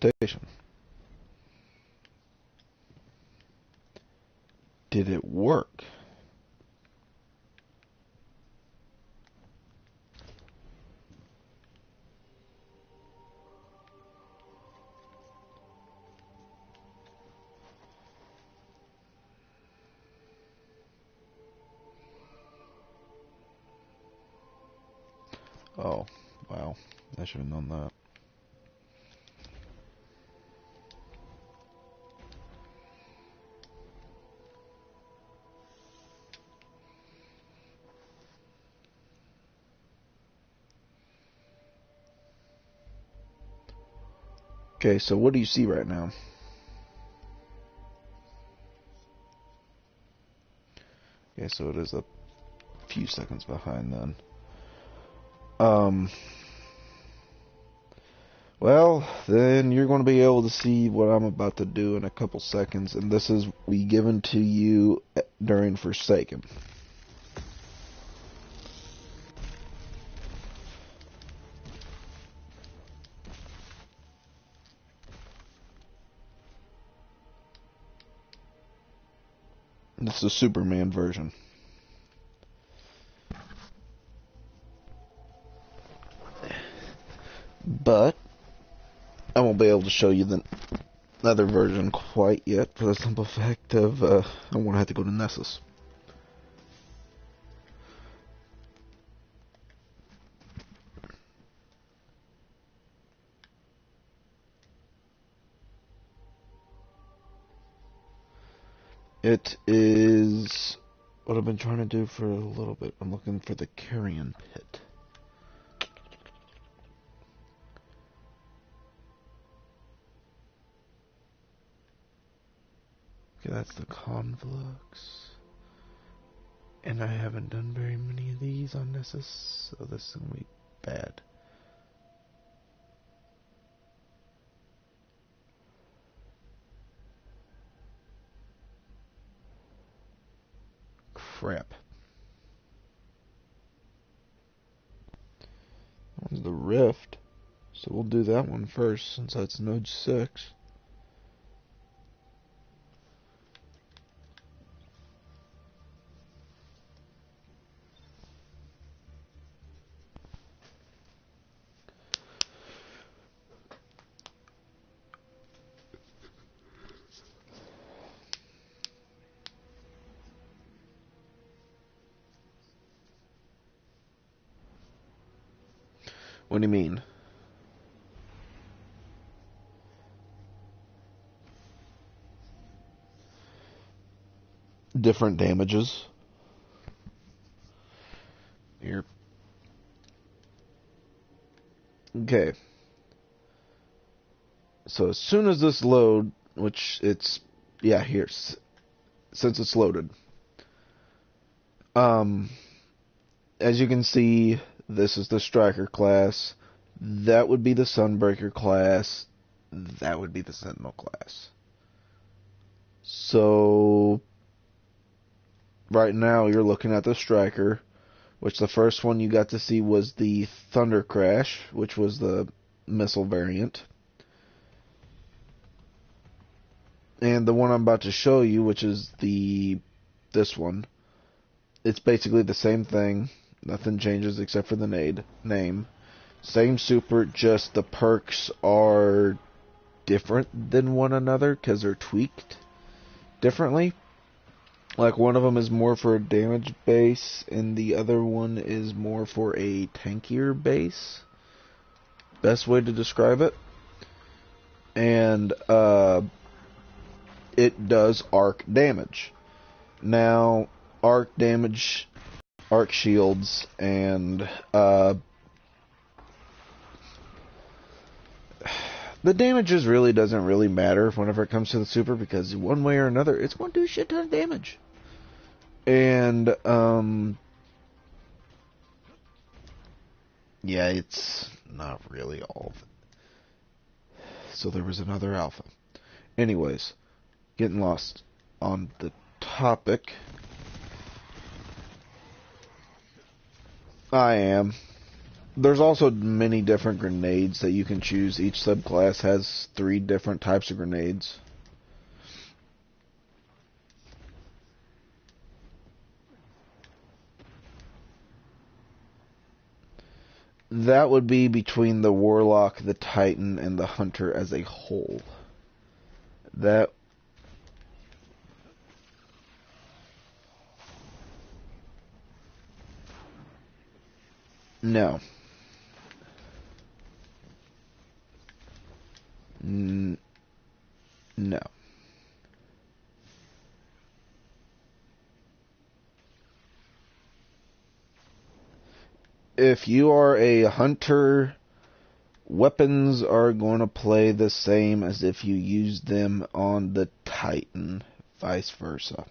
invitation. Did it work? Oh, wow. I should have known that. Okay, so what do you see right now? Okay, so it is a few seconds behind then. Well, then you're going to be able to see what I'm about to do in a couple seconds, and this is be given to you during Forsaken. This is the Superman version. But I won't be able to show you the other version quite yet for the simple fact of I want to have to go to Nessus. It is what I've been trying to do for a little bit. I'm looking for the Carrion Pit. Okay, that's the Conflux. And I haven't done very many of these on Nessus, so this is going to be bad. Crap. That one's the Rift, so we'll do that one first since that's Node 6. What do you mean? Different damages. Here. Okay. So as soon as this load, which it's, yeah, here, since it's loaded. As you can see, this is the Striker class. That would be the Sunbreaker class. That would be the Sentinel class. So right now you're looking at the Striker, which the first one you got to see was the Thunder Crash, which was the missile variant. And the one I'm about to show you, which is this one, it's basically the same thing. Nothing changes except for the name. Same super, just the perks are different than one another because they're tweaked differently. Like one of them is more for a damage base and the other one is more for a tankier base. Best way to describe it. And it does arc damage. Now, arc damage, arc shields, and the damages really doesn't really matter whenever it comes to the super, because one way or another, it's going to do a shit ton of damage. And, yeah, it's not really all of it. So there was another alpha. Anyways, getting lost on the topic. I am. There's also many different grenades that you can choose. Each subclass has 3 different types of grenades. That would be between the Warlock, the Titan, and the Hunter as a whole. That... No. No. If you are a hunter, weapons are going to play the same as if you use them on the Titan, vice versa.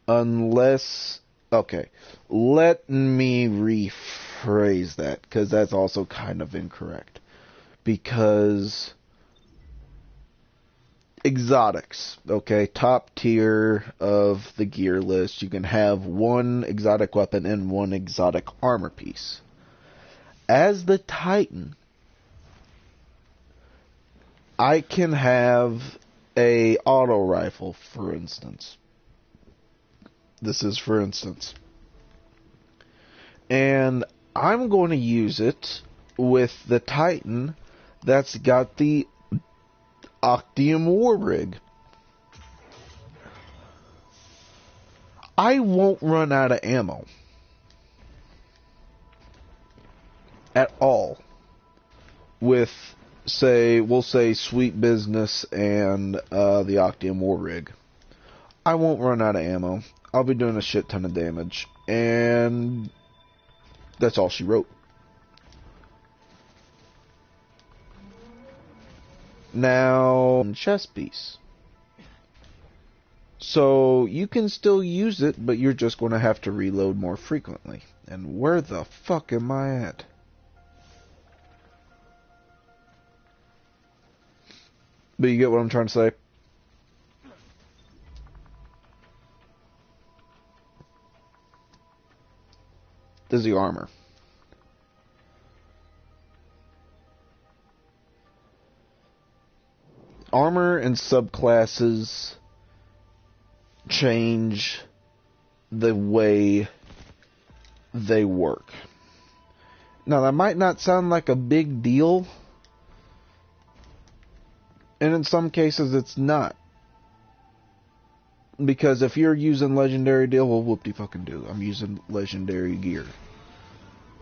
Unless... Okay, let me rephrase that, because that's also kind of incorrect. Because exotics, okay, top tier of the gear list, you can have 1 exotic weapon and 1 exotic armor piece. As the Titan, I can have a auto rifle, for instance. This is for instance. And I'm going to use it with the Titan that's got the Octium War Rig. I won't run out of ammo. At all. With, we'll say Sweet Business and the Octium War Rig. I won't run out of ammo. I'll be doing a shit ton of damage. And that's all she wrote. Now, chest piece. So, you can still use it, but you're just going to have to reload more frequently. And where the fuck am I at? But you get what I'm trying to say? This is the armor. Armor and subclasses change the way they work. Now, that might not sound like a big deal, and in some cases it's not. Because if you're using legendary deal, well, whoop-de-fucking-do. I'm using legendary gear.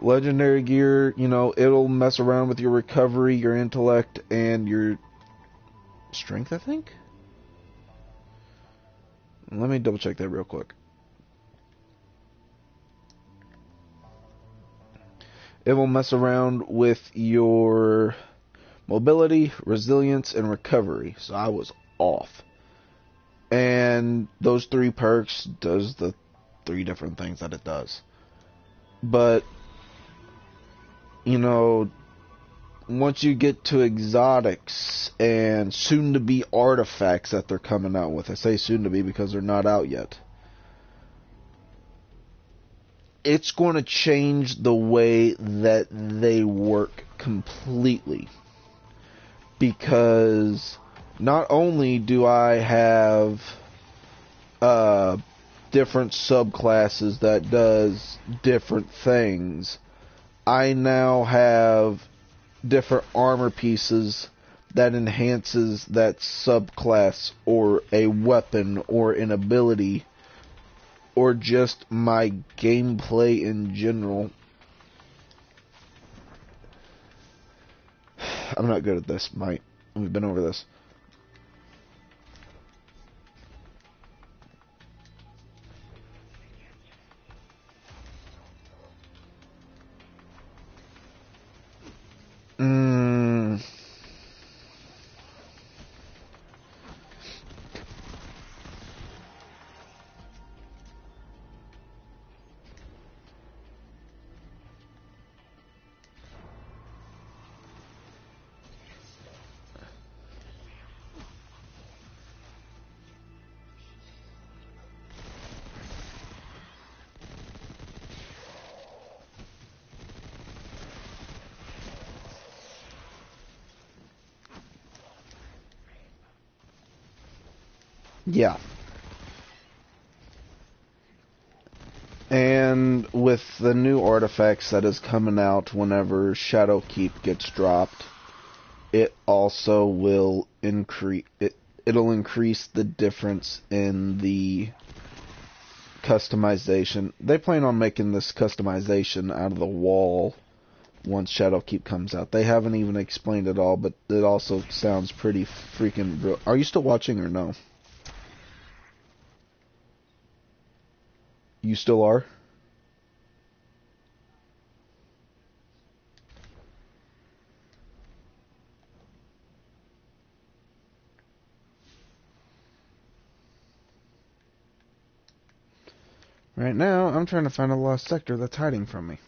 Legendary gear, you know, it'll mess around with your recovery, your intellect, and your strength, I think? Let me double check that real quick. It will mess around with your mobility, resilience, and recovery. So I was off. And those 3 perks does the 3 different things that it does. But, you know, once you get to exotics and soon-to-be artifacts that they're coming out with, I say soon-to-be because they're not out yet, it's going to change the way that they work completely. Because not only do I have different subclasses that does different things, I now have different armor pieces that enhances that subclass or a weapon or an ability or just my gameplay in general. I'm not good at this, Mike. We've been over this. Yeah. And with the new artifacts that is coming out whenever Shadowkeep gets dropped, it also will it'll increase the difference in the customization. They plan on making this customization out of the wall once Shadowkeep comes out. They haven't even explained it all, but it also sounds pretty freaking real. Are you still watching or no? You still are? Right now, I'm trying to find a lost sector that's hiding from me.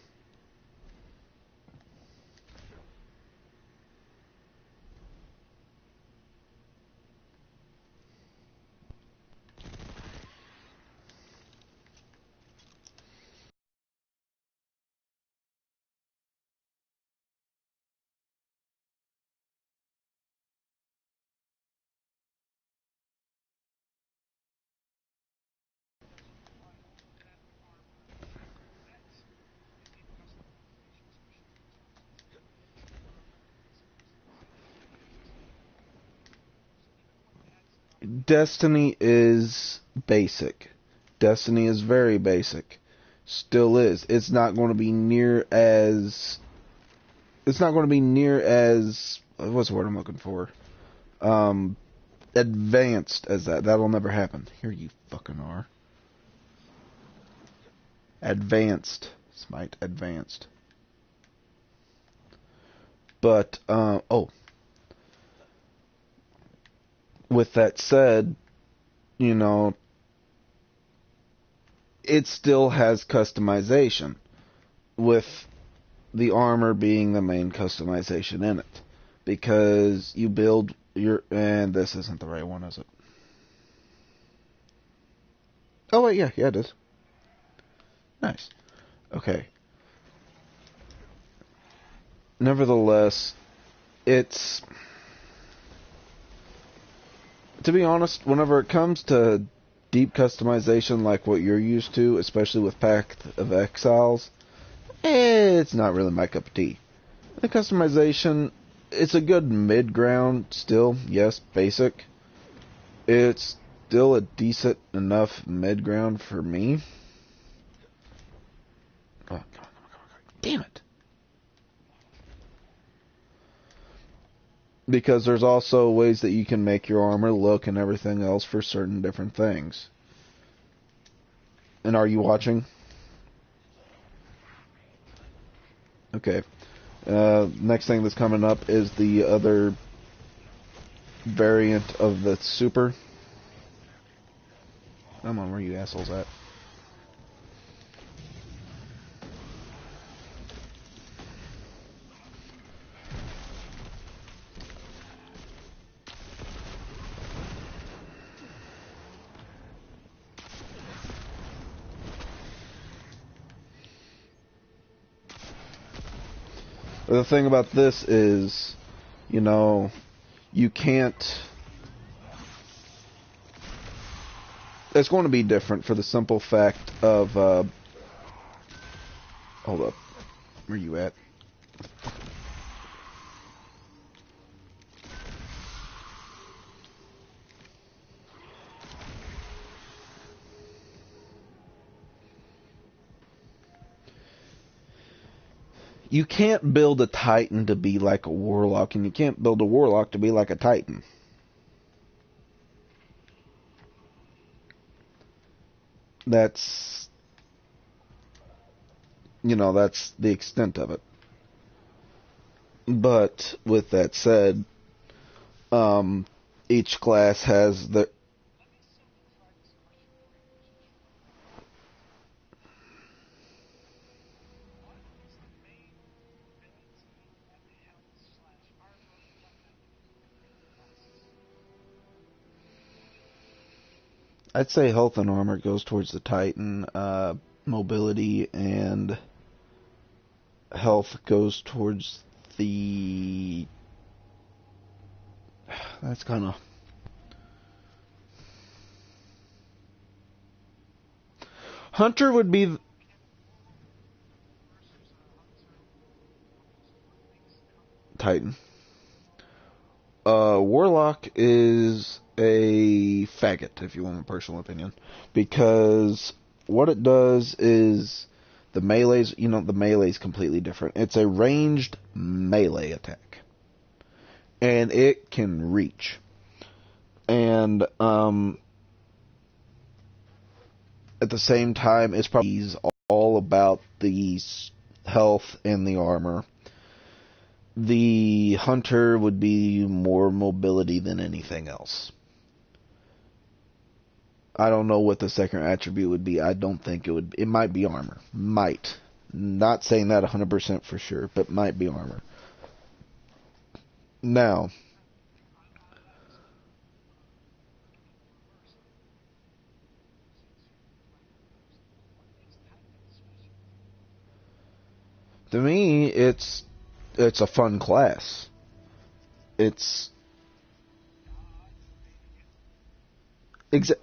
Destiny is basic. Destiny is very basic. Still is. It's not going to be near as. It's not going to be near as. What's the word I'm looking for? Um, Advanced as that. That'll never happen. Here you fucking are. Advanced. Smite advanced. But, oh. With that said, you know, it still has customization, with the armor being the main customization in it. Because you build your... And this isn't the right one, is it? Oh, wait, yeah, it is. Nice. Okay. Nevertheless, it's... To be honest, whenever it comes to deep customization like what you're used to, especially with Pact of Exiles, it's not really my cup of tea. The customization, it's a good mid-ground still, yes, basic. It's still a decent enough mid-ground for me. Oh, come on, come on, come on. Damn it. Because there's also ways that you can make your armor look and everything else for certain different things. And are you watching? Okay. Next thing that's coming up is the other variant of the super. Come on, where are you assholes at? The thing about this is, you know, you can't... It's going to be different for the simple fact of... hold up. Where you at? You can't build a Titan to be like a Warlock, and you can't build a Warlock to be like a Titan. That's... You know, that's the extent of it. But, with that said, each class has the... I'd say health and armor goes towards the Titan. Mobility and health goes towards the... That's kind of... Hunter would be Titan. Warlock is a faggot, if you want my personal opinion, because what it does is the melee's, the melee's completely different. It's a ranged melee attack, and it can reach. And at the same time, it's probably all about the health and the armor. The hunter would be more mobility than anything else. I don't know what the second attribute would be. I don't think it would. It might be armor. Might. Not saying that 100% for sure, but might be armor. Now, to me, it's a fun class. It's exa-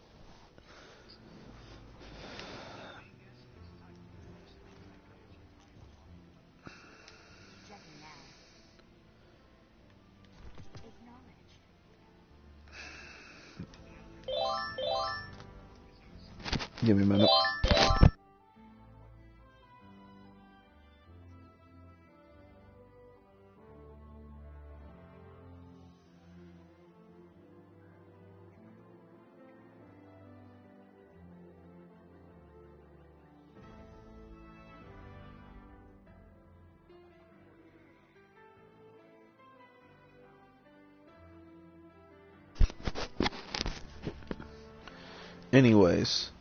Give me a minute. Anyways,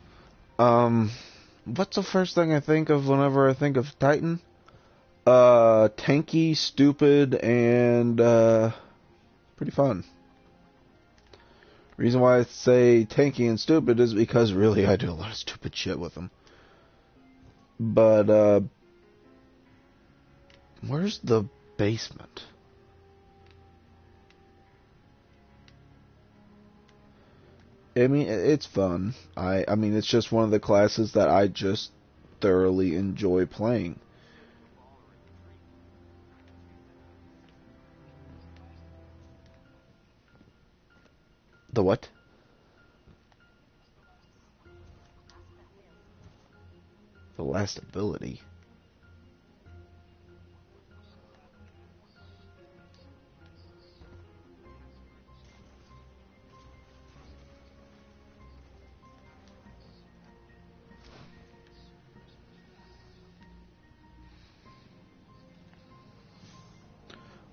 what's the first thing I think of whenever I think of Titan? Tanky, stupid, and pretty fun. Reason why I say tanky and stupid is because really I do a lot of stupid shit with them. But where's the basement? I mean, it's fun. I mean, it's just one of the classes that I just thoroughly enjoy playing. The what? The last ability.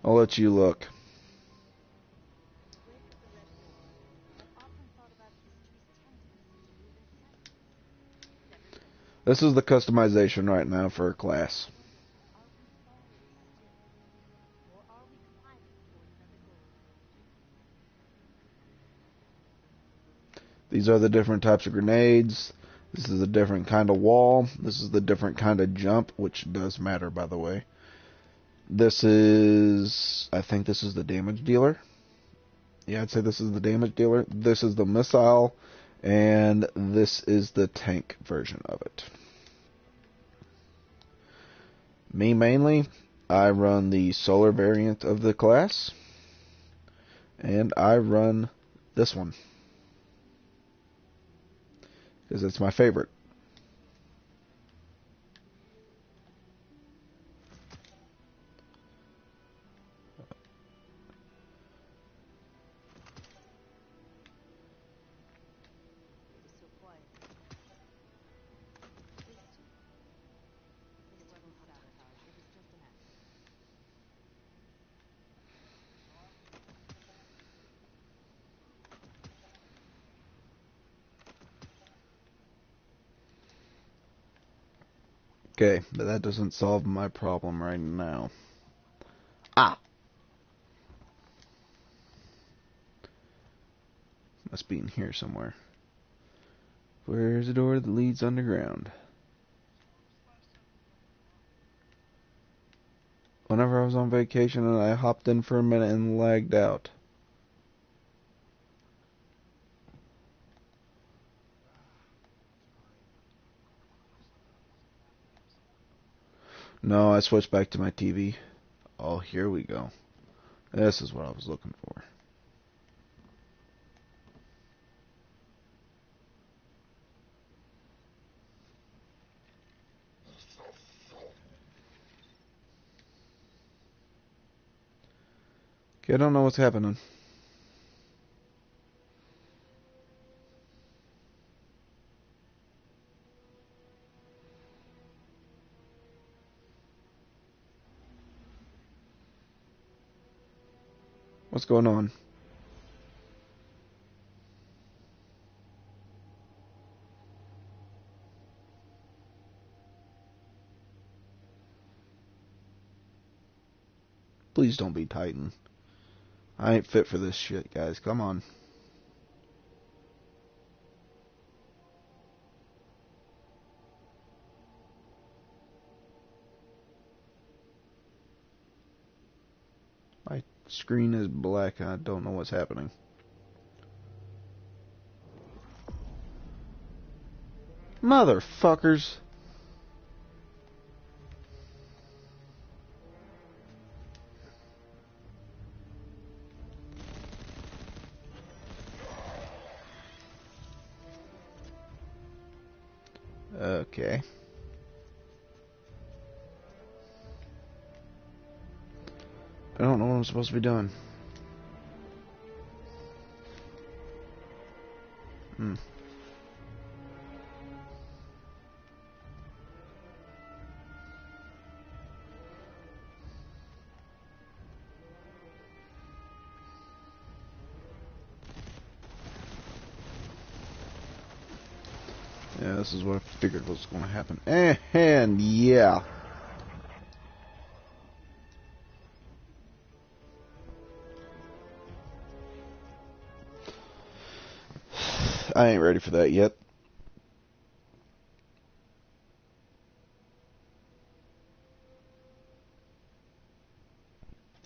I'll let you look. This is the customization right now for a class. These are the different types of grenades. This is a different kind of wall. This is the different kind of jump, which does matter, by the way. This is, I think this is the damage dealer. Yeah, I'd say this is the damage dealer. This is the missile, and this is the tank version of it. Me mainly, I run the solar variant of the class, and I run this one because it's my favorite. Okay, but that doesn't solve my problem right now. Ah! Must be in here somewhere. Where's the door that leads underground? Whenever I was on vacation and I hopped in for a minute and lagged out. No, I switched back to my TV. Oh, here we go. This is what I was looking for. Okay, I don't know what's happening. What's going on? Please don't be Titan. I ain't fit for this shit, guys. Come on. My screen is black and I don't know what's happening. Motherfuckers. Okay. I don't know what I'm supposed to be doing. Yeah, this is what I figured was going to happen. And yeah. I ain't ready for that yet.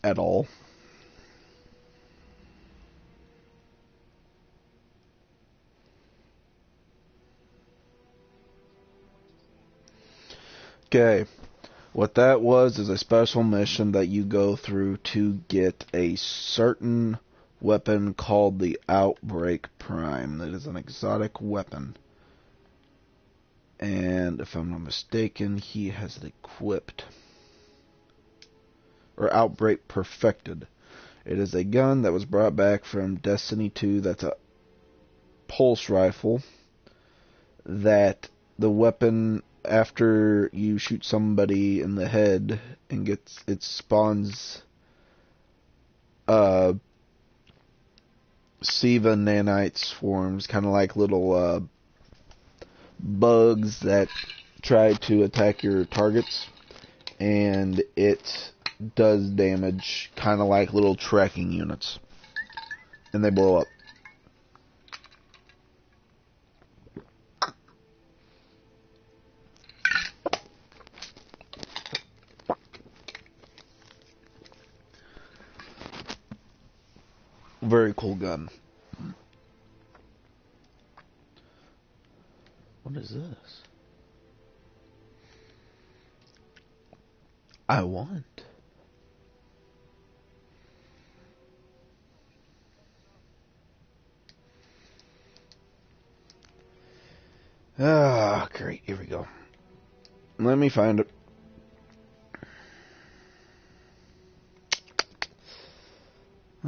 At all. Okay. What that was is a special mission that you go through to get a certain weapon called the Outbreak Prime. That is an exotic weapon. And if I'm not mistaken, he has it equipped. Or Outbreak Perfected. It is a gun that was brought back from Destiny 2 that's a pulse rifle. That the weapon, after you shoot somebody in the head and it spawns SIVA nanites swarms, kind of like little bugs that try to attack your targets, and it does damage, kind of like little tracking units, and they blow up. Very cool gun. What is this? I want. Ah, great. Here we go. Let me find it.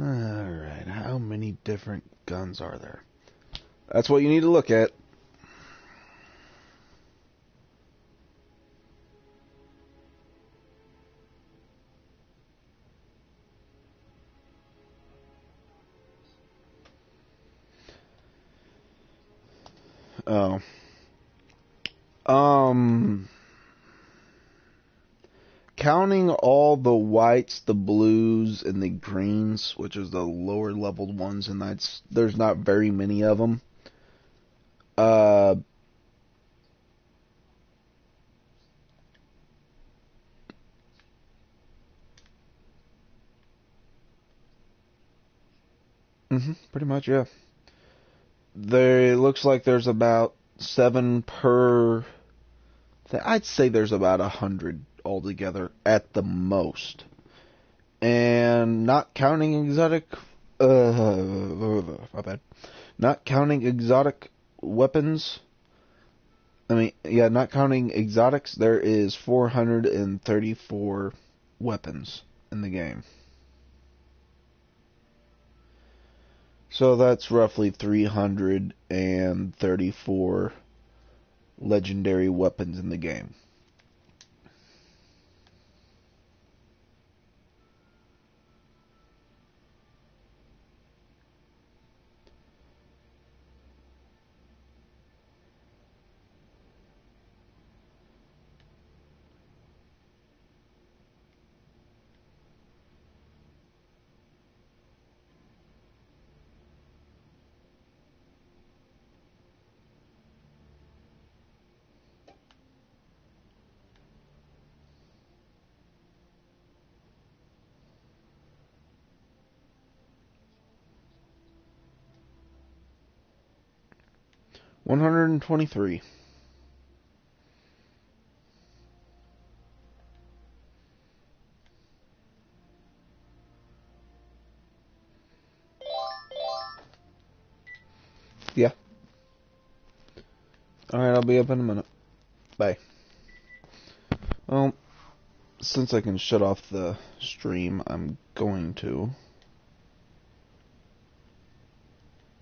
Alright, how many different guns are there? That's what you need to look at. Oh. Counting all the whites, the blues, and the greens, which is the lower leveled ones, and there's not very many of them. Pretty much, yeah. It looks like there's about 7 per. I'd say there's about 100 altogether at the most. And not counting my bad. Not counting exotic weapons. Not counting exotics, there is 434 weapons in the game. So that's roughly 334 legendary weapons in the game. $123. Yeah. Alright, I'll be up in a minute. Bye. Well, since I can shut off the stream, I'm going to.